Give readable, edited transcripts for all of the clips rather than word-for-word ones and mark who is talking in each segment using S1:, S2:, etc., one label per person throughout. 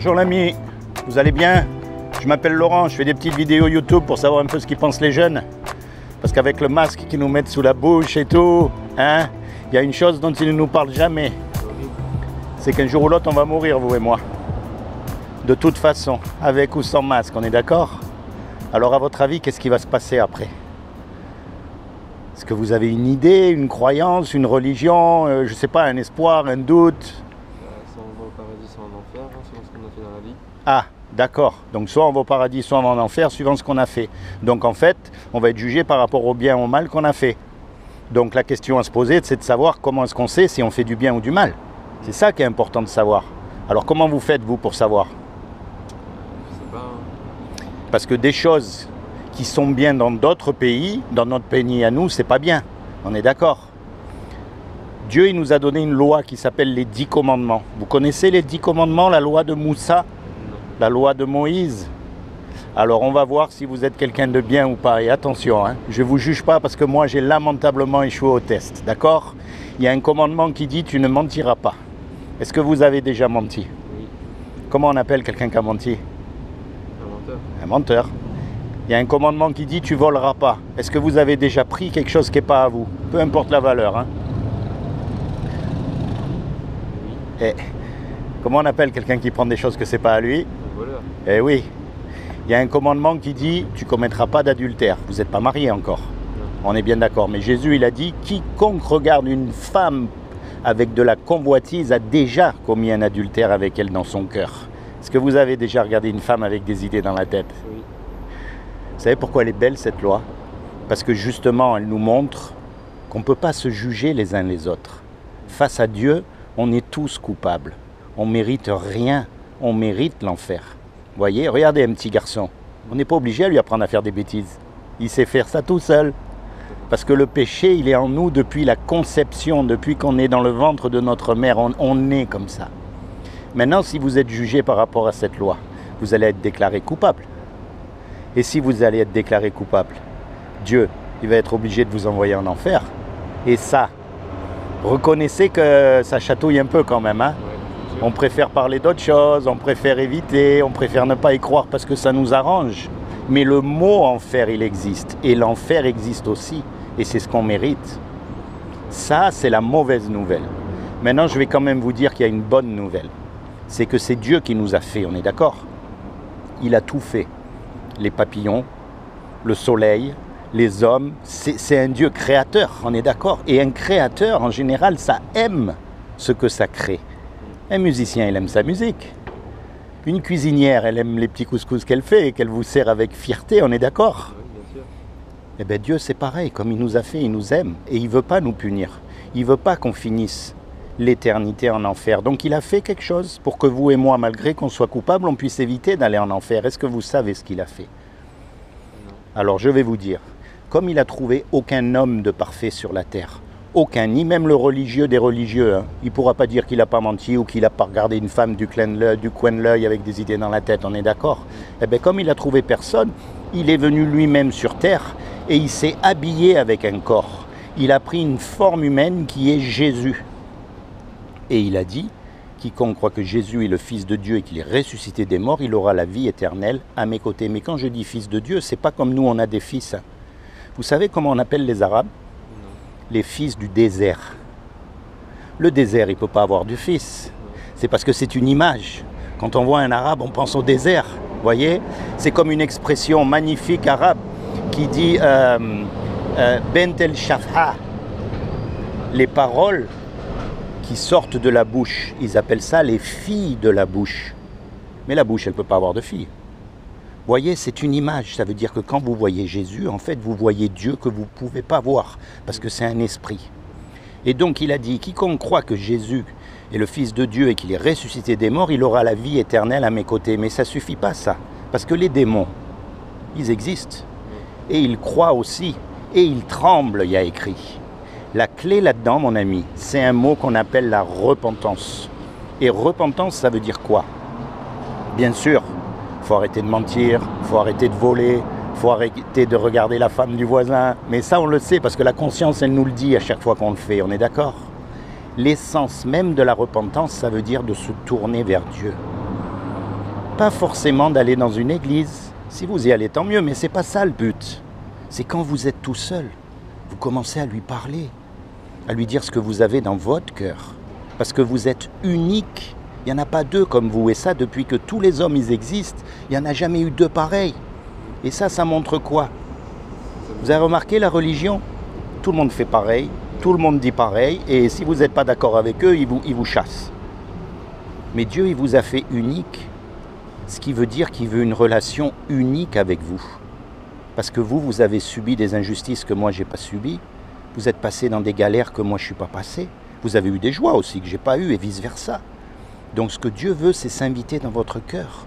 S1: Bonjour l'ami, vous allez bien? Je m'appelle Laurent, je fais des petites vidéos YouTube pour savoir un peu ce qu'ils pensent les jeunes. Parce qu'avec le masque qu'ils nous mettent sous la bouche et tout, hein, il y a une chose dont ils ne nous parlent jamais. C'est qu'un jour ou l'autre, on va mourir, vous et moi. De toute façon, avec ou sans masque, on est d'accord? Alors à votre avis, qu'est-ce qui va se passer après? Est-ce que vous avez une idée, une croyance, une religion, je ne sais pas, un espoir, un doute?
S2: Soit on va au paradis, soit en enfer, hein, selon ce qu'on a fait dans la vie.
S1: Ah, d'accord. Donc soit on va au paradis, soit on va en enfer, suivant ce qu'on a fait. Donc en fait, on va être jugé par rapport au bien ou au mal qu'on a fait. Donc la question à se poser, c'est de savoir comment est-ce qu'on sait si on fait du bien ou du mal. C'est ça qui est important de savoir. Alors comment vous faites, vous, pour savoir?
S2: Je sais pas. Hein.
S1: Parce que des choses qui sont bien dans d'autres pays, dans notre pays à nous, c'est pas bien. On est d'accord? Dieu, il nous a donné une loi qui s'appelle les 10 commandements. Vous connaissez les 10 commandements, la loi de Moussa, la loi de Moïse? Alors on va voir si vous êtes quelqu'un de bien ou pas. Et attention, hein, je ne vous juge pas parce que moi j'ai lamentablement échoué au test. D'accord? Il y a un commandement qui dit tu ne mentiras pas. Est-ce que vous avez déjà menti?
S2: Oui.
S1: Comment on appelle quelqu'un qui a menti?
S2: Un menteur.
S1: Un menteur. Il y a un commandement qui dit tu voleras pas. Est-ce que vous avez déjà pris quelque chose qui n'est pas à vous? Peu importe la valeur. Hein.
S2: Oui.
S1: Et comment on appelle quelqu'un qui prend des choses que c'est pas à lui?
S2: Un voleur.
S1: Eh oui. Il y a un commandement qui dit tu commettras pas d'adultère. Vous n'êtes pas marié encore.
S2: Non.
S1: On est bien d'accord. Mais Jésus, il a dit quiconque regarde une femme avec de la convoitise a déjà commis un adultère avec elle dans son cœur. Est-ce que vous avez déjà regardé une femme avec des idées dans la tête?
S2: Oui.
S1: Vous savez pourquoi elle est belle, cette loi? Parce que justement, elle nous montre qu'on ne peut pas se juger les uns les autres. Face à Dieu, on est tous coupables. On ne mérite rien. On mérite l'enfer. Vous voyez, regardez un petit garçon. On n'est pas obligé à lui apprendre à faire des bêtises. Il sait faire ça tout seul. Parce que le péché, il est en nous depuis la conception, depuis qu'on est dans le ventre de notre mère. On est comme ça. Maintenant, si vous êtes jugé par rapport à cette loi, vous allez être déclaré coupable. Et si vous allez être déclaré coupable, Dieu, il va être obligé de vous envoyer en enfer. Et ça, reconnaissez que ça chatouille un peu quand même. Hein?
S2: Ouais,
S1: On préfère parler d'autres choses, on préfère éviter, on préfère ne pas y croire parce que ça nous arrange. Mais le mot enfer, il existe. Et l'enfer existe aussi. Et c'est ce qu'on mérite. Ça, c'est la mauvaise nouvelle. Maintenant, je vais quand même vous dire qu'il y a une bonne nouvelle. C'est que c'est Dieu qui nous a fait, on est d'accord? Il a tout fait. Les papillons, le soleil, les hommes, c'est un Dieu créateur, on est d'accord? Et un créateur, en général, ça aime ce que ça crée. Un musicien, il aime sa musique. Une cuisinière, elle aime les petits couscous qu'elle fait et qu'elle vous sert avec fierté, on est d'accord?
S2: Oui, bien sûr.
S1: Eh bien Dieu, c'est pareil, comme il nous a fait, il nous aime. Et il ne veut pas nous punir. Il ne veut pas qu'on finisse l'éternité en enfer. Donc il a fait quelque chose pour que vous et moi, malgré qu'on soit coupables, on puisse éviter d'aller en enfer. Est-ce que vous savez ce qu'il a fait?
S2: Non.
S1: Alors je vais vous dire, comme il a trouvé aucun homme de parfait sur la terre, aucun, ni même le religieux des religieux, hein, il ne pourra pas dire qu'il n'a pas menti ou qu'il n'a pas regardé une femme du coin de l'œil avec des idées dans la tête, on est d'accord? Eh bien comme il a trouvé personne, il est venu lui-même sur terre et il s'est habillé avec un corps. Il a pris une forme humaine qui est Jésus. Et il a dit, quiconque croit que Jésus est le Fils de Dieu et qu'il est ressuscité des morts, il aura la vie éternelle à mes côtés. Mais quand je dis Fils de Dieu, c'est pas comme nous, on a des fils. Vous savez comment on appelle les Arabes?
S2: Non.
S1: Les fils du désert. Le désert, il ne peut pas avoir de fils. C'est parce que c'est une image. Quand on voit un Arabe, on pense au désert. Vous voyez? C'est comme une expression magnifique arabe qui dit Bent el Shafha. Les paroles qui sortent de la bouche, ils appellent ça les filles de la bouche. Mais la bouche, elle ne peut pas avoir de filles. Vous voyez, c'est une image. Ça veut dire que quand vous voyez Jésus, en fait, vous voyez Dieu que vous ne pouvez pas voir, parce que c'est un esprit. Et donc, il a dit, quiconque croit que Jésus est le Fils de Dieu et qu'il est ressuscité des morts, il aura la vie éternelle à mes côtés. Mais ça ne suffit pas, ça. Parce que les démons, ils existent. Et ils croient aussi. Et ils tremblent, il y a écrit. La clé là-dedans, mon ami, c'est un mot qu'on appelle la repentance. Et repentance, ça veut dire quoi? Bien sûr, il faut arrêter de mentir, il faut arrêter de voler, il faut arrêter de regarder la femme du voisin. Mais ça, on le sait, parce que la conscience, elle nous le dit à chaque fois qu'on le fait, on est d'accord? L'essence même de la repentance, ça veut dire de se tourner vers Dieu. Pas forcément d'aller dans une église. Si vous y allez, tant mieux, mais c'est pas ça le but. C'est quand vous êtes tout seul, vous commencez à lui parler, à lui dire ce que vous avez dans votre cœur. Parce que vous êtes unique. Il n'y en a pas deux comme vous. Et ça, depuis que tous les hommes ils existent, il n'y en a jamais eu deux pareils. Et ça montre quoi? Vous avez remarqué la religion? Tout le monde fait pareil, tout le monde dit pareil, et si vous n'êtes pas d'accord avec eux, ils vous chassent. Mais Dieu, il vous a fait unique, ce qui veut dire qu'il veut une relation unique avec vous. Parce que vous avez subi des injustices que moi, je n'ai pas subies. Vous êtes passé dans des galères que moi, je ne suis pas passé. Vous avez eu des joies aussi que je n'ai pas eues, et vice-versa. Donc ce que Dieu veut, c'est s'inviter dans votre cœur,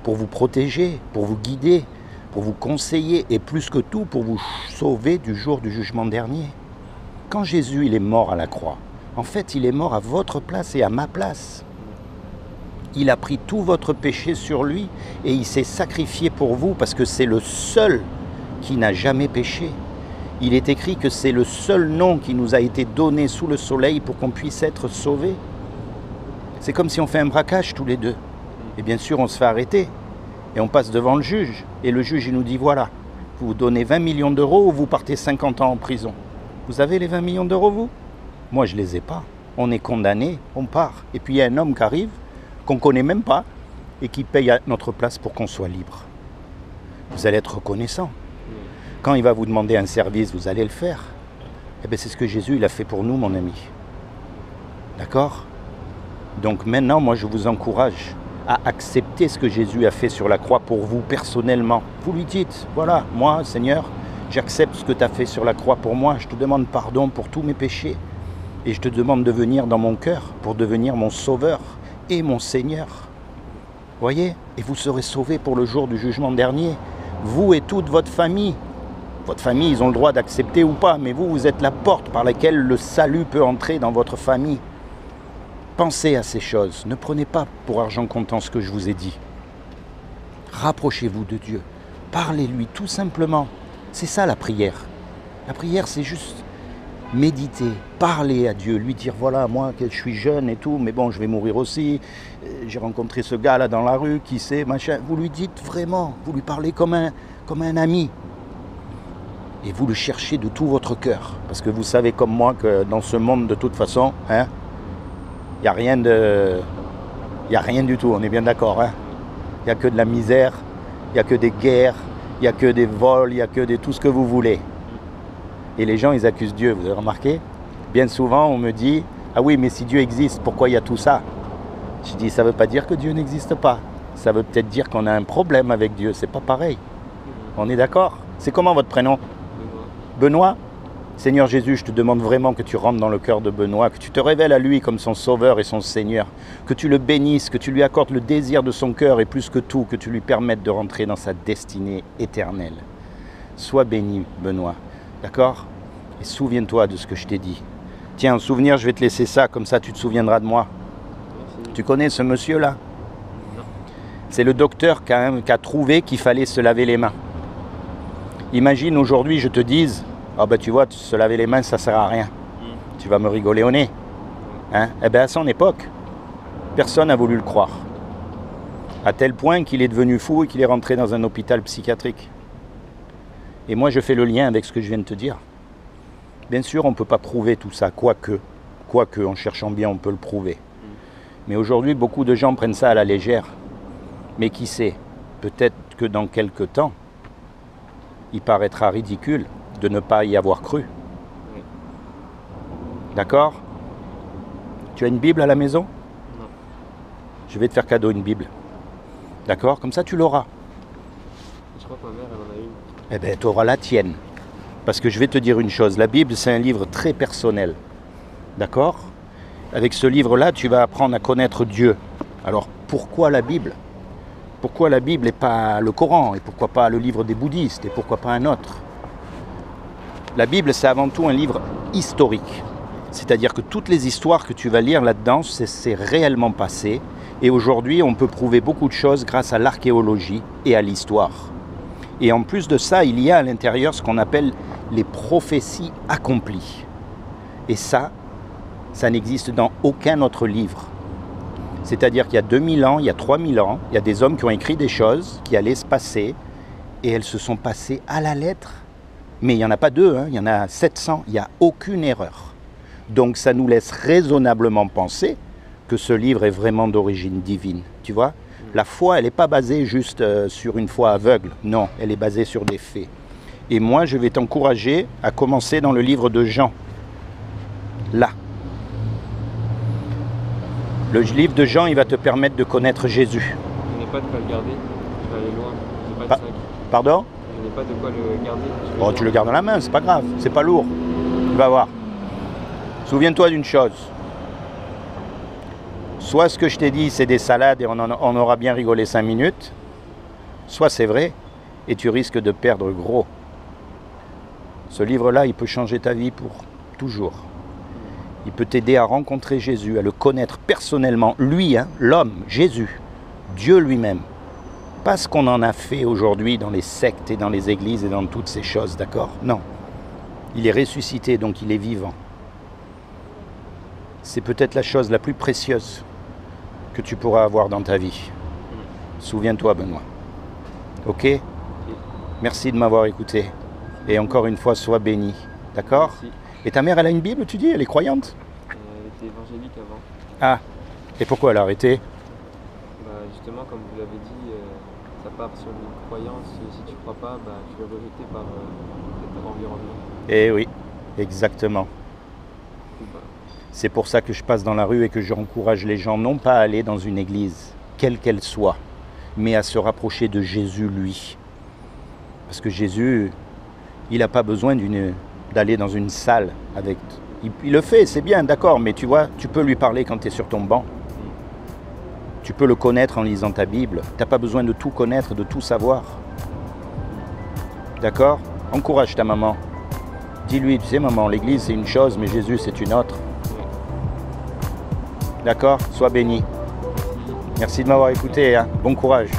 S1: pour vous protéger, pour vous guider, pour vous conseiller, et plus que tout, pour vous sauver du jour du jugement dernier. Quand Jésus il est mort à la croix, en fait, il est mort à votre place et à ma place. Il a pris tout votre péché sur lui, et il s'est sacrifié pour vous, parce que c'est le seul qui n'a jamais péché. Il est écrit que c'est le seul nom qui nous a été donné sous le soleil pour qu'on puisse être sauvés. C'est comme si on fait un braquage tous les deux. Et bien sûr, on se fait arrêter. Et on passe devant le juge. Et le juge, il nous dit, voilà, vous donnez 20 millions d'euros ou vous partez 50 ans en prison. Vous avez les 20 millions d'euros, vous? Moi, je ne les ai pas. On est condamné, on part. Et puis, il y a un homme qui arrive, qu'on ne connaît même pas, et qui paye à notre place pour qu'on soit libre. Vous allez être reconnaissant. Quand il va vous demander un service, vous allez le faire. Eh bien, c'est ce que Jésus, il a fait pour nous, mon ami. D'accord? Donc maintenant, moi, je vous encourage à accepter ce que Jésus a fait sur la croix pour vous personnellement. Vous lui dites, voilà, moi, Seigneur, j'accepte ce que tu as fait sur la croix pour moi. Je te demande pardon pour tous mes péchés. Et je te demande de venir dans mon cœur pour devenir mon sauveur et mon Seigneur. Voyez? Et vous serez sauvés pour le jour du jugement dernier. Vous et toute votre famille. Votre famille, ils ont le droit d'accepter ou pas, mais vous, vous êtes la porte par laquelle le salut peut entrer dans votre famille. Pensez à ces choses. Ne prenez pas pour argent comptant ce que je vous ai dit. Rapprochez-vous de Dieu. Parlez-lui tout simplement. C'est ça la prière. La prière, c'est juste méditer, parler à Dieu, lui dire, voilà, moi, que je suis jeune et tout, mais bon, je vais mourir aussi. J'ai rencontré ce gars-là dans la rue, qui sait, machin. Vous lui dites vraiment, vous lui parlez comme un ami. Et vous le cherchez de tout votre cœur. Parce que vous savez comme moi que dans ce monde, de toute façon, hein, il n'y a rien du tout, on est bien d'accord. Hein? Il n'y a que de la misère, il n'y a que des guerres, il n'y a que des vols, il n'y a que tout ce que vous voulez. Et les gens, ils accusent Dieu, vous avez remarqué? Bien souvent, on me dit, ah oui, mais si Dieu existe, pourquoi il y a tout ça? Je dis, ça ne veut pas dire que Dieu n'existe pas. Ça veut peut-être dire qu'on a un problème avec Dieu, c'est pas pareil. On est d'accord? C'est comment votre prénom? Benoît? Seigneur Jésus, je te demande vraiment que tu rentres dans le cœur de Benoît, que tu te révèles à lui comme son sauveur et son Seigneur, que tu le bénisses, que tu lui accordes le désir de son cœur et plus que tout, que tu lui permettes de rentrer dans sa destinée éternelle. Sois béni, Benoît, d'accord? Et souviens-toi de ce que je t'ai dit. Tiens, en souvenir, je vais te laisser ça, comme ça tu te souviendras de moi. Merci. Tu connais ce monsieur-là? Non. C'est le docteur qui a trouvé qu'il fallait se laver les mains. Imagine aujourd'hui, je te dise, ah ben tu vois, se laver les mains, ça sert à rien. Tu vas me rigoler au nez. Hein? Eh bien à son époque, personne n'a voulu le croire. À tel point qu'il est devenu fou et qu'il est rentré dans un hôpital psychiatrique. Et moi je fais le lien avec ce que je viens de te dire. Bien sûr, on ne peut pas prouver tout ça, quoique, en cherchant bien, on peut le prouver. Mais aujourd'hui, beaucoup de gens prennent ça à la légère. Mais qui sait, peut-être que dans quelques temps, il paraîtra ridicule de ne pas y avoir cru. D'accord? Tu as une Bible à la maison?
S2: Non.
S1: Je vais te faire cadeau une Bible. D'accord? Comme ça, tu l'auras.
S2: Je crois que ma mère, elle en a une.
S1: Eh bien, tu auras la tienne. Parce que je vais te dire une chose. La Bible, c'est un livre très personnel. D'accord? Avec ce livre-là, tu vas apprendre à connaître Dieu. Alors, pourquoi la Bible? Pourquoi la Bible et pas le Coran? Et pourquoi pas le livre des bouddhistes? Et pourquoi pas un autre? La Bible, c'est avant tout un livre historique. C'est-à-dire que toutes les histoires que tu vas lire là-dedans, c'est réellement passé. Et aujourd'hui, on peut prouver beaucoup de choses grâce à l'archéologie et à l'histoire. Et en plus de ça, il y a à l'intérieur ce qu'on appelle les prophéties accomplies. Et ça n'existe dans aucun autre livre. C'est-à-dire qu'il y a 2000 ans, il y a 3000 ans, il y a des hommes qui ont écrit des choses qui allaient se passer et elles se sont passées à la lettre. Mais il n'y en a pas deux, hein, il y en a 700, il n'y a aucune erreur. Donc ça nous laisse raisonnablement penser que ce livre est vraiment d'origine divine, tu vois. La foi, elle n'est pas basée juste sur une foi aveugle, non, elle est basée sur des faits. Et moi, je vais t'encourager à commencer dans le livre de Jean, là. Le livre de Jean, il va te permettre de connaître Jésus.
S2: Je n'ai pas de quoi le garder, je vais aller loin, je n'ai pas de sac.
S1: Pardon?
S2: Je n'ai pas de quoi le garder.
S1: Oh, tu le gardes dans la main, c'est pas grave, c'est pas lourd. Tu vas voir. Souviens-toi d'une chose. Soit ce que je t'ai dit, c'est des salades et on aura bien rigolé 5 minutes, soit c'est vrai et tu risques de perdre gros. Ce livre-là, il peut changer ta vie pour toujours. Il peut t'aider à rencontrer Jésus, à le connaître personnellement, lui, hein, l'homme, Jésus, Dieu lui-même. Pas ce qu'on en a fait aujourd'hui dans les sectes et dans les églises et dans toutes ces choses, d'accord? Non. Il est ressuscité, donc il est vivant. C'est peut-être la chose la plus précieuse que tu pourras avoir dans ta vie. Souviens-toi, Benoît. Ok? Merci de m'avoir écouté. Et encore une fois, sois béni. D'accord?
S2: Merci.
S1: Et ta mère, elle a une Bible, tu dis? Elle est croyante?
S2: Elle était évangélique avant.
S1: Ah. Et pourquoi elle a arrêté?
S2: Bah, justement, comme vous l'avez dit, ça part sur une croyance. Si tu ne crois pas, bah, tu es rejeté par cet environnement.
S1: Eh oui, exactement.
S2: Bah,
S1: C'est pour ça que je passe dans la rue et que j'encourage les gens non pas à aller dans une église, quelle qu'elle soit, mais à se rapprocher de Jésus, lui. Parce que Jésus, il n'a pas besoin d'aller dans une salle avec... Il le fait, c'est bien, d'accord, mais tu vois, tu peux lui parler quand tu es sur ton banc. Tu peux le connaître en lisant ta Bible. Tu n'as pas besoin de tout connaître, de tout savoir. D'accord? Encourage ta maman. Dis-lui, tu sais maman, l'église c'est une chose, mais Jésus c'est une autre. D'accord? Sois béni. Merci de m'avoir écouté, hein. Bon courage.